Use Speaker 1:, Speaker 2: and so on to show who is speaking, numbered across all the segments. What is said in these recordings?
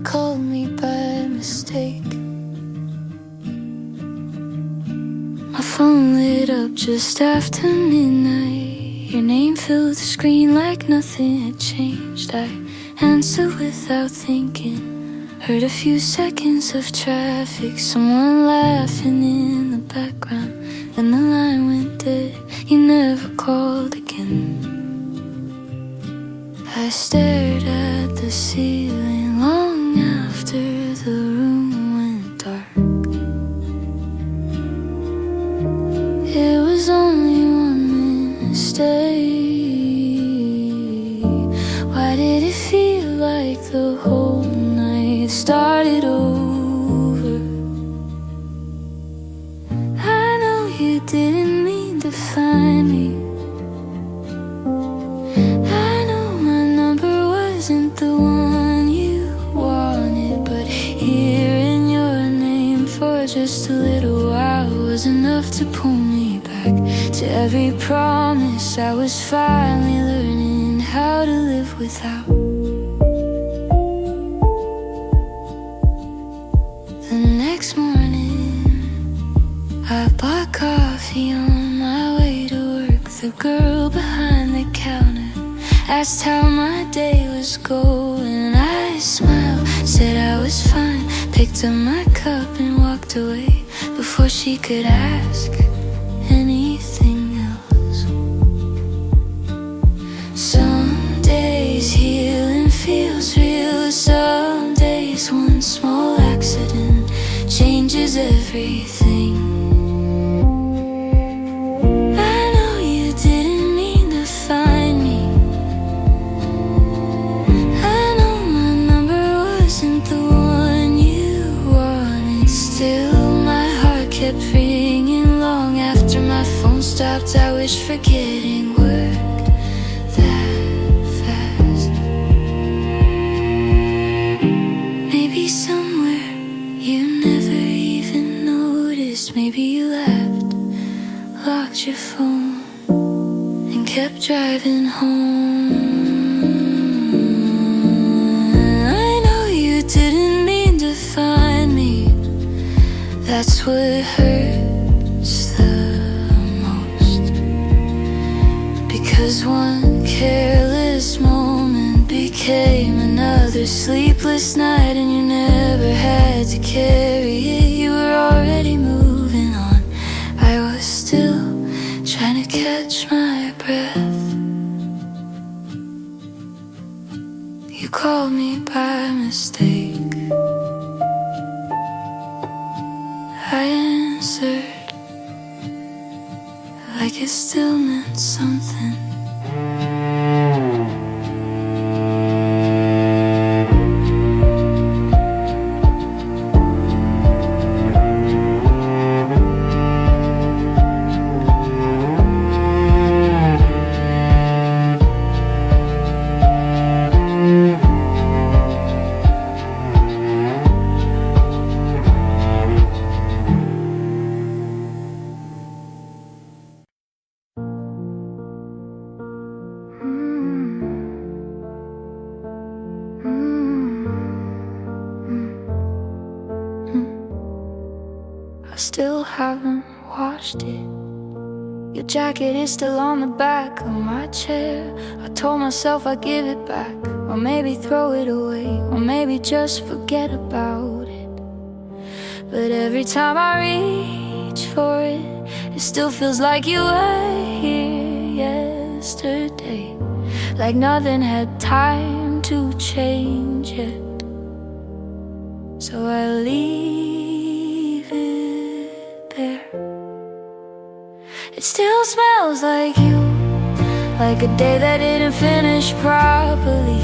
Speaker 1: called me by mistake. My phone lit up just after midnight. Your name filled the screen like nothing had changed. I answered without thinking. Heard a few seconds of traffic, someone laughing in the background. And the line went dead, you never called again. I stared at the ceiling long after the room went dark. It was only one mistake. Why did it feel like the whole night started over? I know you didn't mean to find me. I know my number wasn't the one you wanted, but hearing your name for just a little while was enough to pull me back to every promise I was finally learning how to live without. The next morning, I bought coffee on my way to work. The girl behind the counter asked how my day was going. I smiled, said I was fine, picked up my cup and walked away before she could ask anything else. Some days healing feels real. Some days one small accident changes everything. I know you didn't mean to find me. I know my number wasn't the one you wanted. Still my heart kept ringing long after my phone stopped. I wish forgetting worked that fast. Maybe somewhere you never even noticed. Maybe you left, locked your phone, and kept driving home. I know you didn't mean to find me. That's what hurts the most. Because one careless moment became another sleepless night, and you never had to carry it. You were already moving on. I was still trying to catch my breath. You called me by mistake. I answered like it still meant something. I still haven't washed it. Your jacket is still on the back of my chair. I told myself I'd give it back, or maybe throw it away, or maybe just forget about it. But every time I reach for it, it still feels like you were here yesterday, like nothing had time to change yet. So I leave it there. It still smells like you, like a day that didn't finish properly.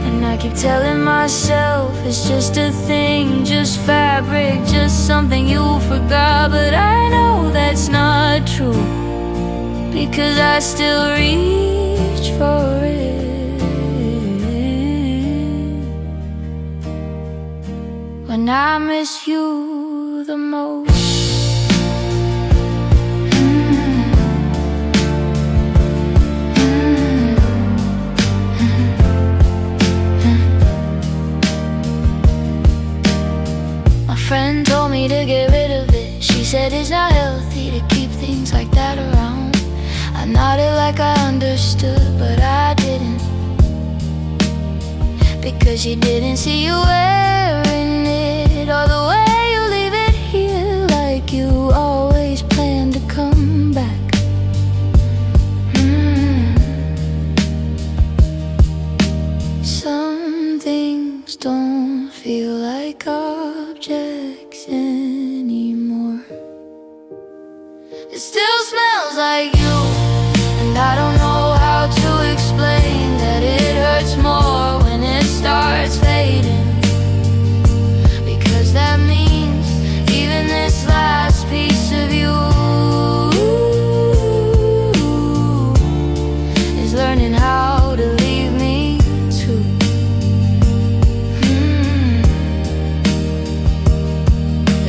Speaker 1: And I keep telling myself it's just a thing, just fabric, just something you forgot. But I know that's not true, because I still reach for it when I miss you the most. understood, but I didn't, because you didn't see you wearing it, or the way you leave it here, like you always plan to come back. Some things don't feel like objects anymore. It still smells like you, and I don't know how to explain that it hurts more when it starts fading, because that means even this last piece of you is learning how to leave me too.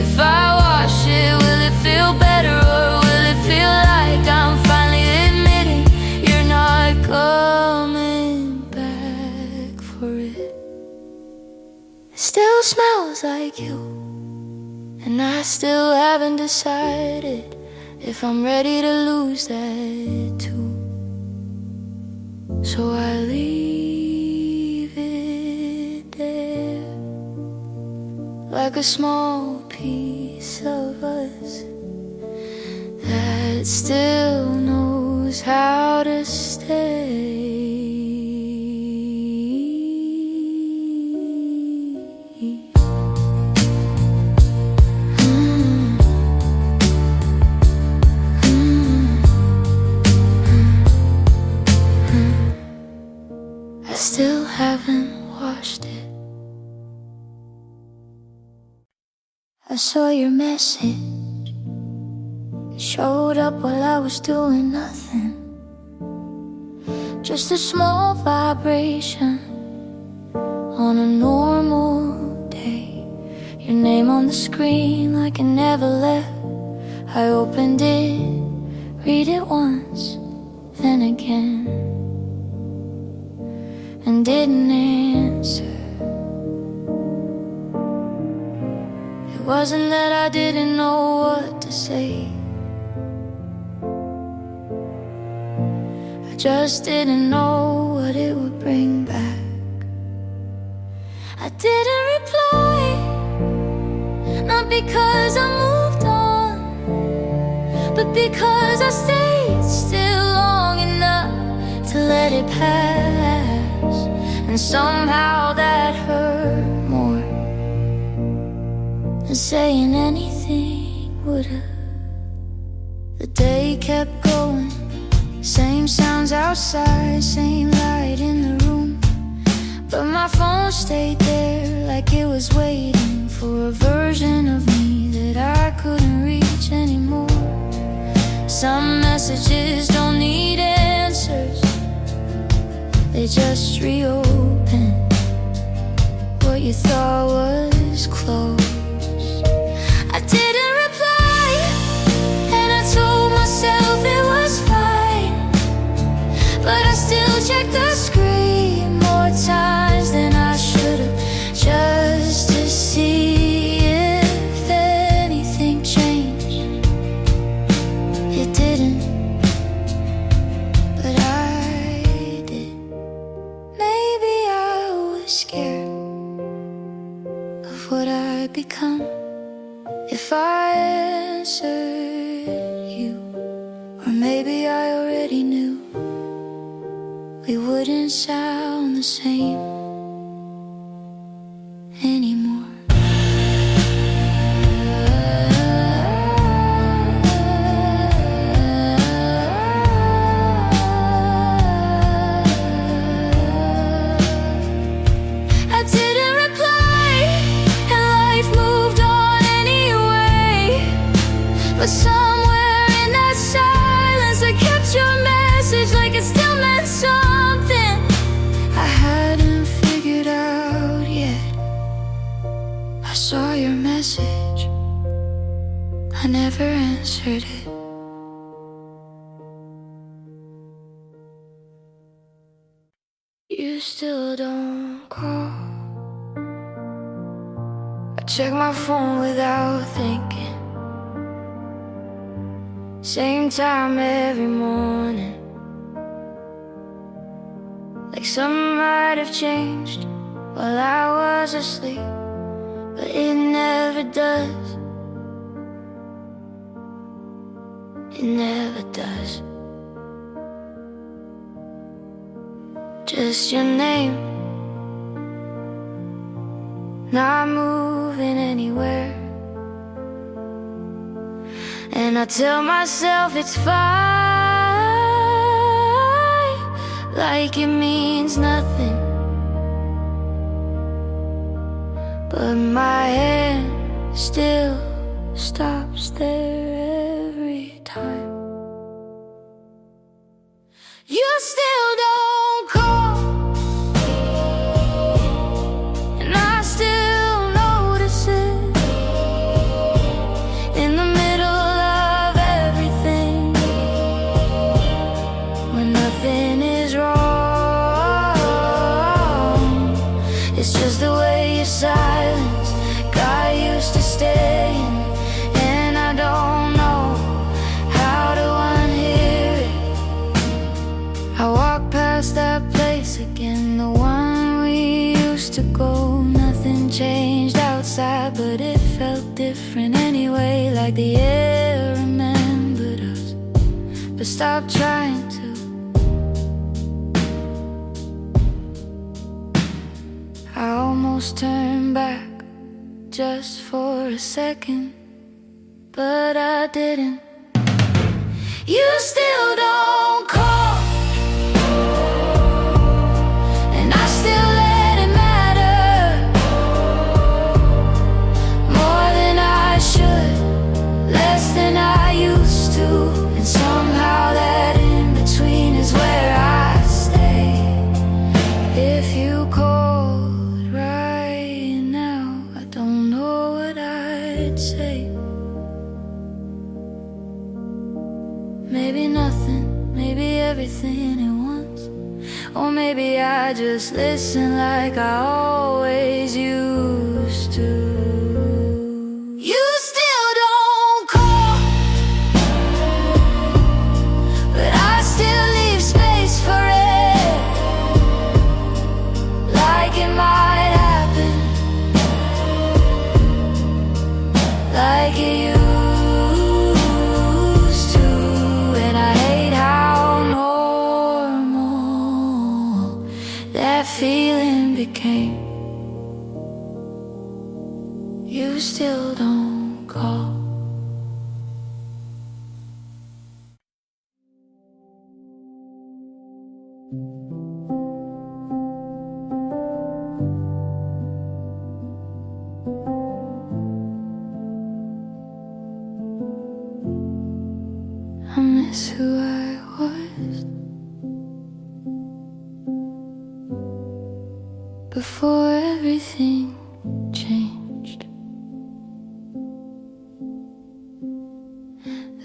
Speaker 1: If I wash it, will it feel better, or will it feel like I'm finally admitting you're not coming back for it? It still smells like you, and I still haven't decided if I'm ready to lose that too. So I leave it there, like a small piece of us that still knows how to stay. I still haven't washed it. I saw your message. It showed up while I was doing nothing. Just a small vibration on a normal day. Your name on the screen like it never left. I opened it, read it once, then again, and didn't answer. It wasn't that I didn't know what to say, I just didn't know what it would bring back. I didn't reply, not because I moved on, but because I stayed still long enough to let it pass. And somehow that hurt more than saying anything would've. The day kept going, same sounds outside, same light in the room, but my phone stayed there like it was waiting for a version of me that I couldn't reach anymore. Some messages don't need answers, they just reopen what you thought was closed. I didn't reply, and I told myself it was fine, but I still checked the screen more times than I should've, just to see if anything changed. It didn't, but I did. Maybe I was scared of what I'd become if I answered you, or maybe I already knew we wouldn't sound the same anymore. I didn't reply, and life moved on anyway, but somewhere in that silence I kept your message like it still meant something I hadn't figured out yet. I saw your message, I never answered it. You still don't call. I check my phone without thinking, same time every morning. like something might have changed while I was asleep, but it never does. It never does. Just your name, not moving anywhere. And I tell myself it's fine, like it means nothing. But my hand still stops there every time. You still don't call, and I still notice it in the middle of everything, when nothing is wrong. It's just the way your silence got used to staying, and I don't know how to unhear it. I walk past that place again, the one we used to go. Nothing changed outside, but it felt different anyway, like the air remembered us, but stopped trying to. I almost turned back just for a second, but I didn't. You still don't call, and I still let it matter more than I should, less than I used to. And somehow that in between is where I stay. If you called right now, I don't know what I'd say. Maybe nothing, maybe everything at once, or maybe I just listen like I always used to. You still don't call, but I still leave space for it, like it might happen, like it used to. And I hate how normal that feeling became. You still don't call. I miss who I was before everything changed.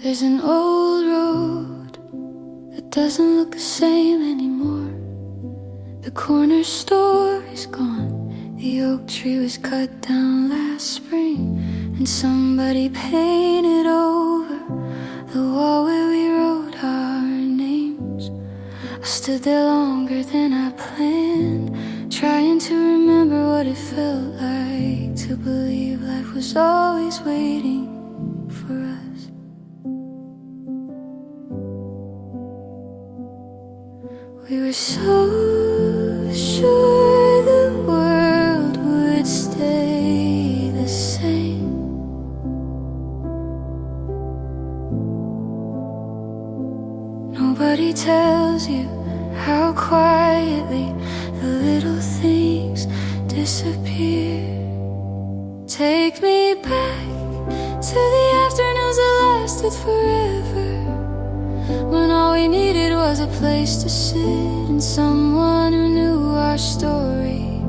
Speaker 1: There's an old road that doesn't look the same anymore. The corner store is gone, the oak tree was cut down last spring, and somebody painted over the wall where we wrote our names. I stood there longer than I planned, trying to remember what it felt like to believe life was always waiting for us. We were so sure the world would stay the same. Nobody tells you how quietly the little things disappear. Take me back to the afternoons that lasted forever, when all we needed was a place to sit and someone who knew our story.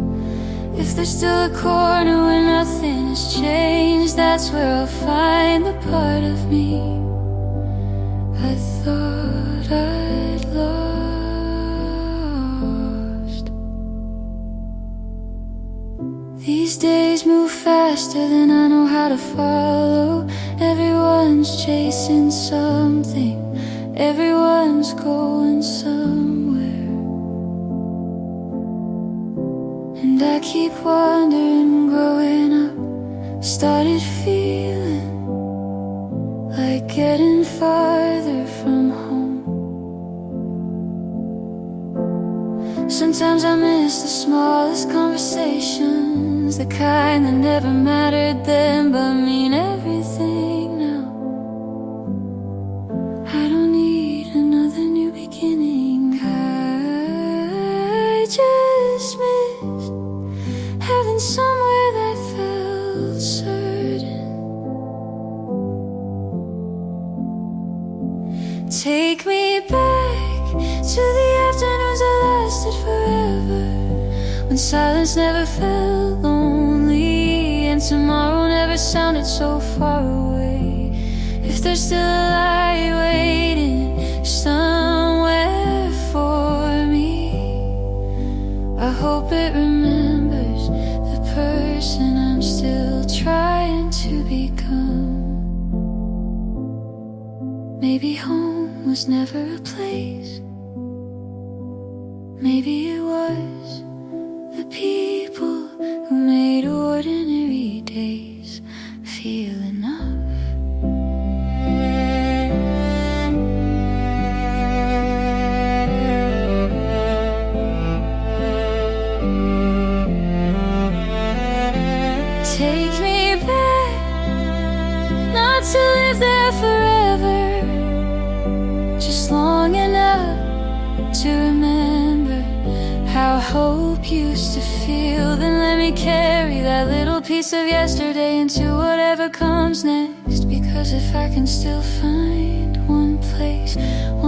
Speaker 1: If there's still a corner where nothing has changed, that's where I'll find the part of me I thought I'd lost. These days move faster than I know how to follow. Everyone's chasing something, everyone's going somewhere. I keep wondering, growing up, started feeling like getting farther from home. Sometimes I miss the smallest conversations, the kind that never mattered then but mean everything now. I don't need another new beginning. I just miss having somewhere that felt certain. Take me back to the afternoons that lasted forever, when silence never felt lonely and tomorrow never sounded so far away. If there's still a light waiting somewhere for me, I hope it remembers the person I'm still trying to become. Maybe home was never a place. Maybe it was the people who made ordinary days feel enough. Take me back, not to live there forever, just long enough to remember how hope used to feel. Then let me carry that little piece of yesterday into whatever comes next. Because if I can still find one place,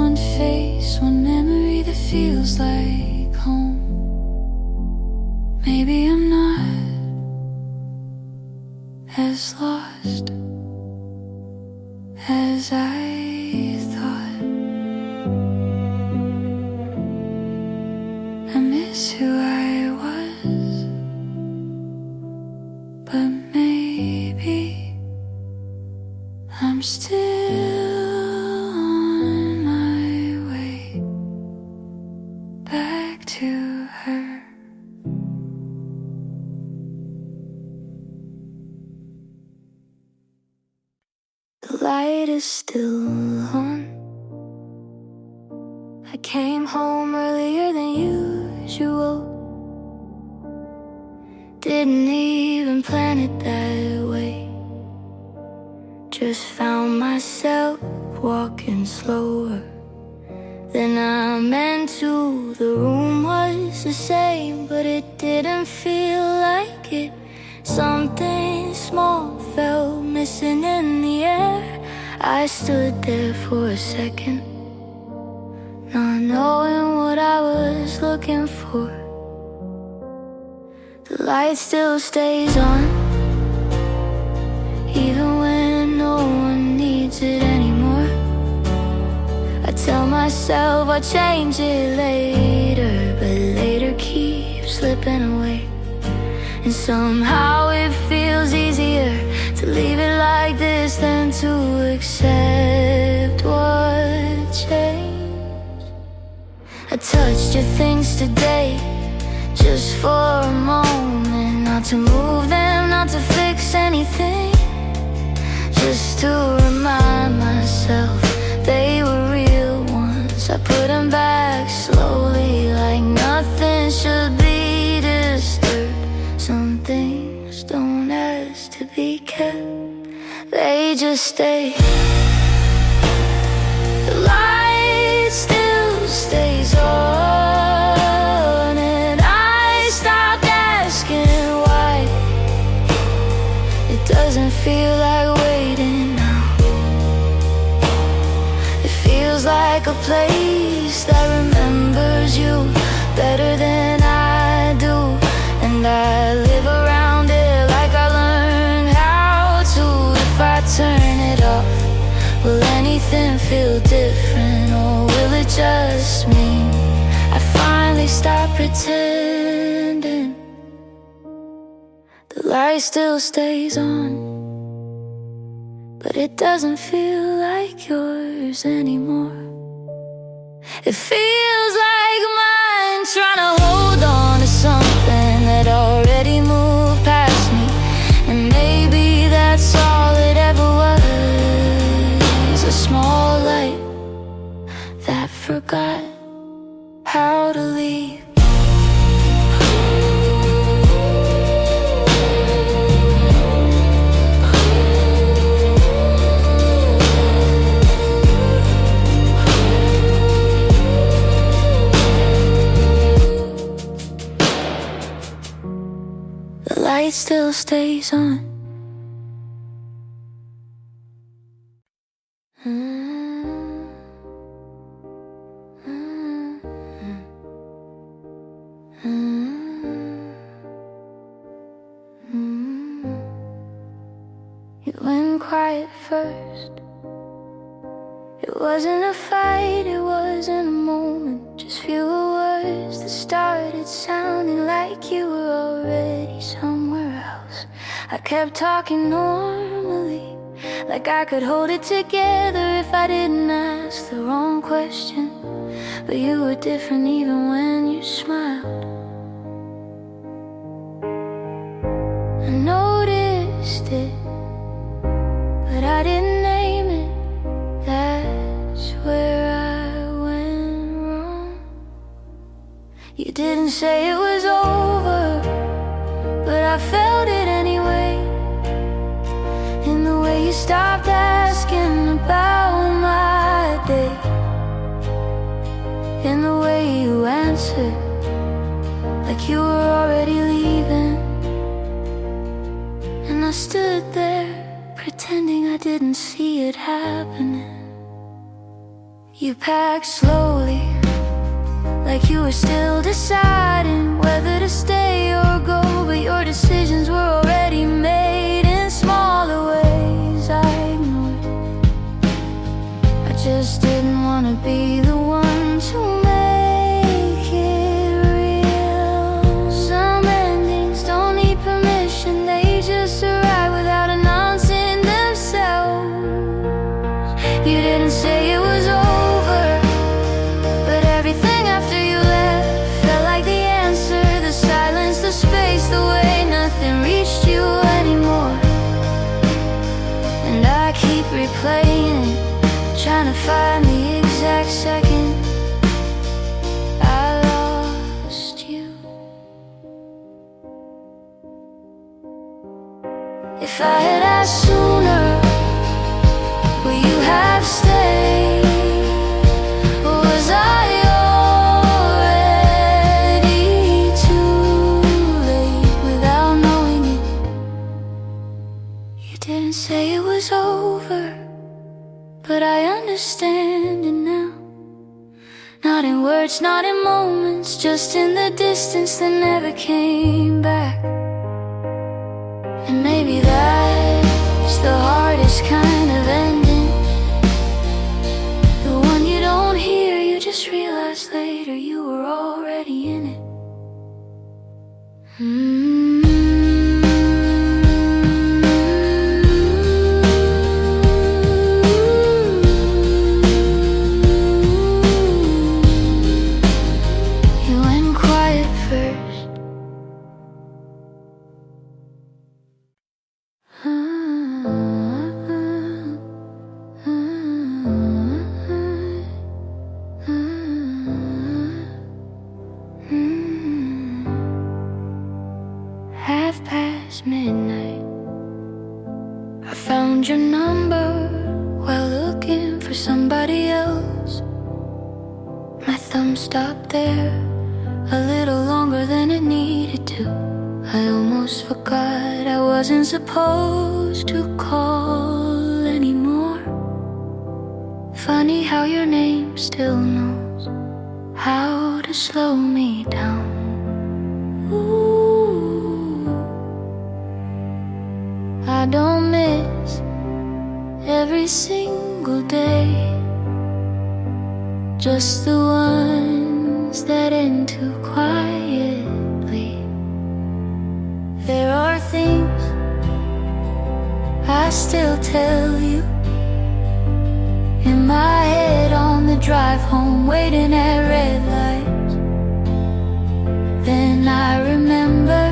Speaker 1: one face, one memory that feels like home, maybe I'm not as lost as I thought. I miss who I was, but maybe I'm still on my way back to her. The light is still on. I came home earlier than usual. Didn't even plan it that way. Just found myself walking slower than I meant to. The room was the same, but it didn't feel like it. Something small felt missing in the air. I stood there for a second, not knowing what I was looking for. The light still stays on, even when no one needs it anymore. I tell myself I'll change it later, but later keeps slipping away. And somehow it feels easier to leave it like this than to accept what changed. I touched your things today, just for a moment. Not to move them, not to fix anything, just to remind myself they were real ones. I put them back slowly, like nothing should be disturbed. Some things don't ask to be kept, they just stay. The light still stays on, and I stopped asking why. It doesn't feel like waiting now. It feels like a place that remembers you better than I do. And I live around it like I learned how to. If I turn it off, will anything feel different, or will it just mean I finally stop pretending? The light still stays on, but it doesn't feel like yours anymore. It feels like mine, trying to hold on to something that already light still stays on. You went quiet first. It wasn't a fight, it wasn't a moment, just fewer words that started sounding like you were already somewhere else. I kept talking normally, like I could hold it together if I didn't ask the wrong question. But you were different even when you smiled. I noticed it, but I didn't name it. That's where I went wrong. You didn't say it was over, but I felt it anyway. In the way you stopped asking about my day, in the way you answered like you were already leaving. And I stood there pretending I didn't see it happening. You packed slowly, like you were still deciding whether to stay or go, but your decisions were already made in smaller ways I ignored. I just didn't want to be the one to make it real. Some endings don't need permission, they just arrive without announcing themselves. You didn't say it was over, but everything after you left felt like the answer. The silence, the space, the way nothing reached you anymore. And I keep replaying it, trying to find the exact second I lost you. If I had asked sooner, would you have stayed? Or was I already too late without knowing it? You didn't say it was over, but I understand it now. Not in words, not in moments, just in the distance that never came back. And maybe that's the hardest kind of ending, the one you don't hear, you just realize later you were already in it. You went quiet first. Half past midnight, I found your number while looking for somebody else. My thumb stopped there a little longer than it needed to. I almost forgot I wasn't supposed to call anymore. Funny how your name still knows how to slow me down. Ooh, I don't miss every single day, just the ones that end too quietly. There are things I still tell you in my head on the drive home, waiting at red lights. Then I remember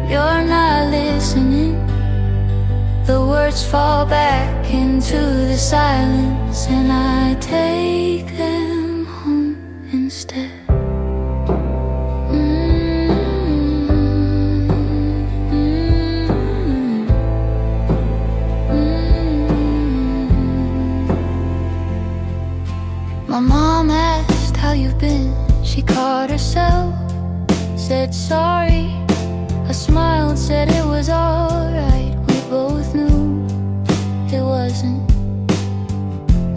Speaker 1: you're not listening. The words fall back into the silence, and I take them home instead. My mom asked how you've been. She caught herself, said sorry I smiled, said it was alright. We both knew it wasn't.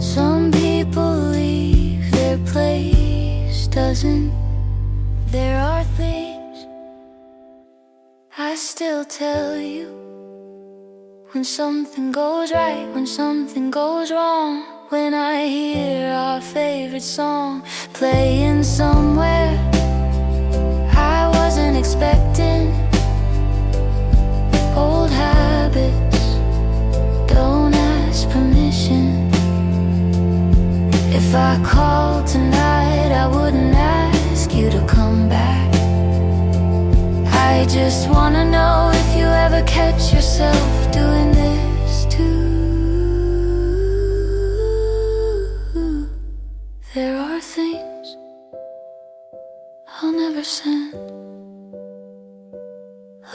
Speaker 1: Some people leave, their place doesn't. There are things I still tell you when something goes right, when something goes wrong. When I hear our favorite song playing somewhere I wasn't expecting. Old habits don't ask permission. If I called tonight, I wouldn't ask you to come back. I just wanna know if you ever catch yourself doing this too. There are things I'll never send.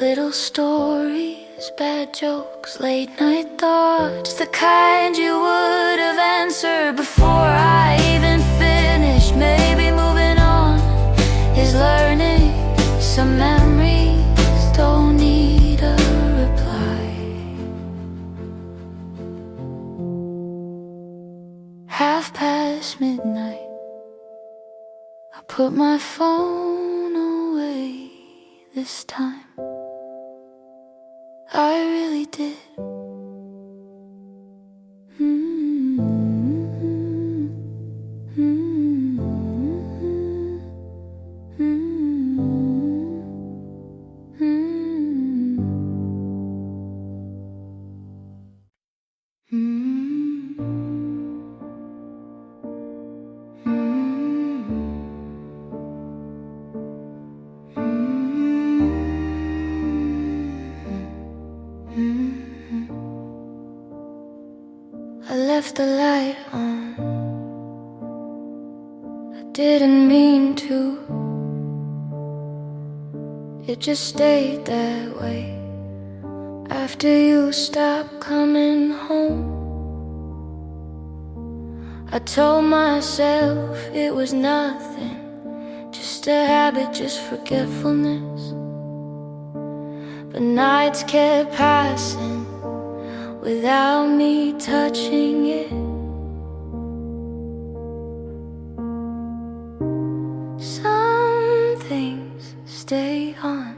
Speaker 1: Little stories, bad jokes, late night thoughts, the kind you would have answered before I even finished. Maybe moving on is learning. Some memories don't need a reply. Half past midnight, I put my phone away this time. I really did. I left the light on. I didn't mean to. It just stayed that way after you stopped coming home. I told myself it was nothing, just a habit, just forgetfulness. But nights kept passing without me touching it. Some things stay on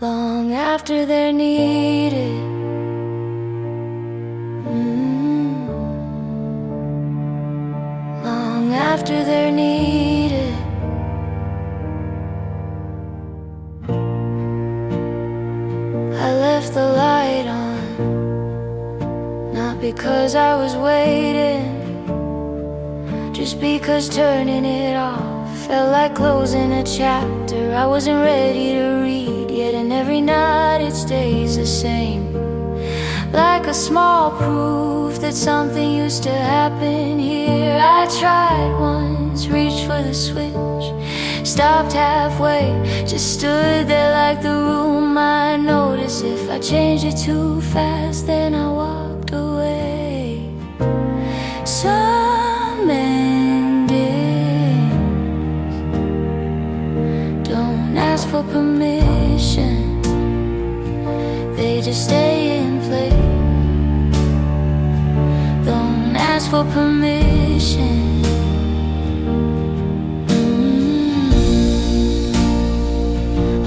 Speaker 1: long after they're needed. Long after they're needed. I left the light on, not because I was waiting, just because turning it off felt like closing a chapter I wasn't ready to read yet. And every night it stays the same, like a small proof that something used to happen here. I tried once, reached for the switch, stopped halfway, just stood there like the room I noticed. If I changed it too fast, then I walked away. Some endings don't ask for permission, they just stay in place. Don't ask for permission.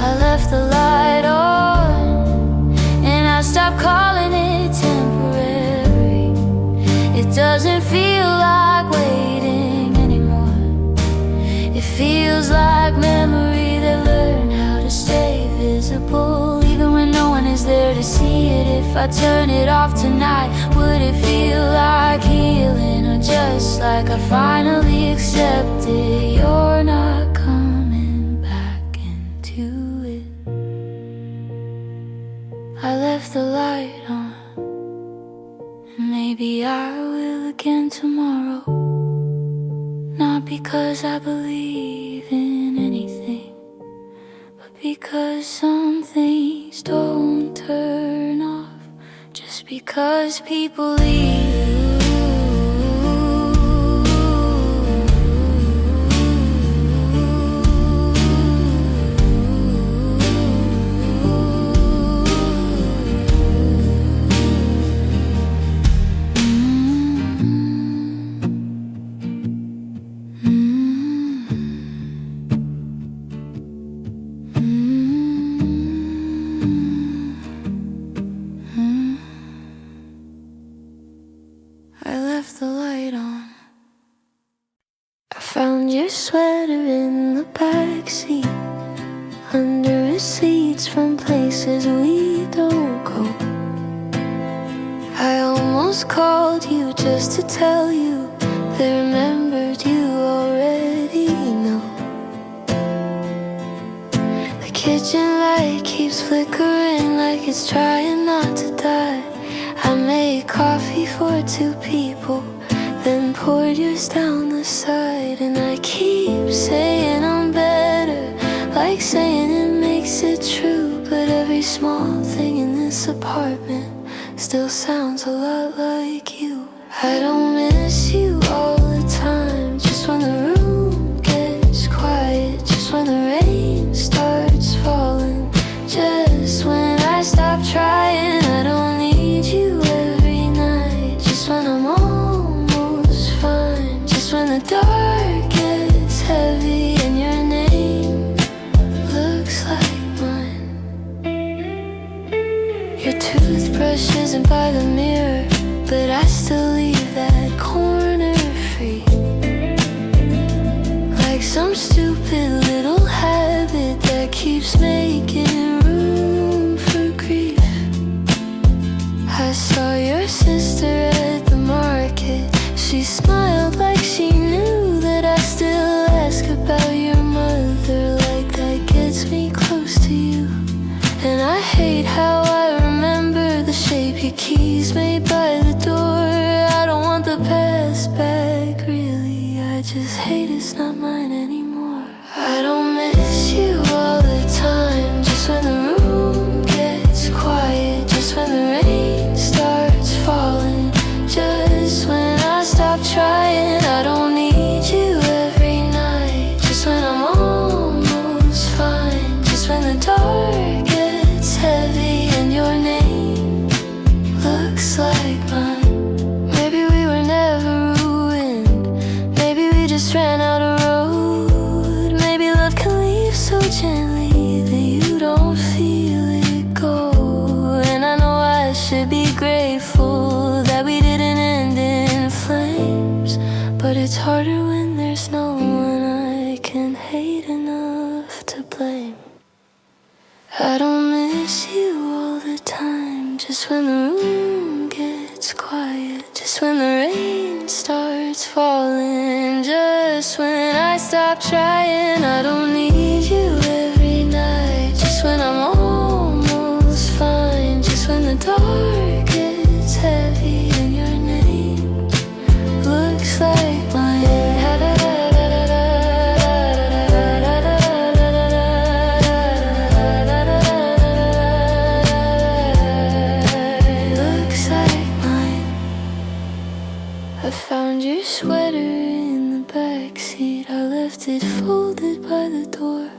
Speaker 1: I left the light on, and I stopped calling it temporary. It doesn't feel like waiting anymore. It feels like memory that learned how to stay visible, even when no one is there to see it. If I turn it off tonight, would it feel like healing, or just like I finally accepted you're not coming back into it? I left the light on, and maybe I will again tomorrow. Not because I believe in anything, but because some things don't turn off just because people leave. found your sweater in the backseat, under receipts from places we don't go. I almost called you just to tell you they remembered you already know. The kitchen light keeps flickering like it's trying not to die. I made coffee for 2 people, then poured yours down the side. And I keep saying I'm better, like saying it makes it true. But every small thing in this apartment still sounds a lot like you. I don't miss you all the time, just when the room gets quiet, just when the rain starts falling, just when I stop trying. I don't need you every night, just when I'm almost fine, just when the dark gets heavy and your name looks like mine. Your toothbrush isn't by the mirror, but I still leave that corner free, like some stupid little habit that keeps making room for grief. I saw your sister at the market. She smiled like she knew that I still ask about your mother, like that gets me close to you. And I hate how I remember the shape your keys made by the door. I don't want the past back, really, I just hate it's not mine anymore. I don't miss you all the time, just when the room gets quiet, just when the rain starts falling, just when I stop trying. I don't need you every night, just when I'm almost fine, just when the dark gets heavy and your name looks like mine. Maybe we were never ruined, maybe we just ran out of road. Maybe love can leave so gently that you don't feel it go. And I know I should be grateful that we didn't end in flames, but it's harder when there's no one I can hate enough to blame. I don't miss you all the time, just when the room gets quiet, just when the rain starts falling, just when I stop trying. I don't need you every night, just when I'm almost fine, just when the dark gets heavy and your name looks like mine. I found your sweater in the backseat. I left it folded by the door.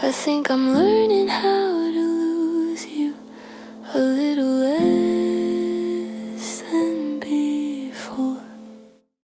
Speaker 1: I think I'm learning how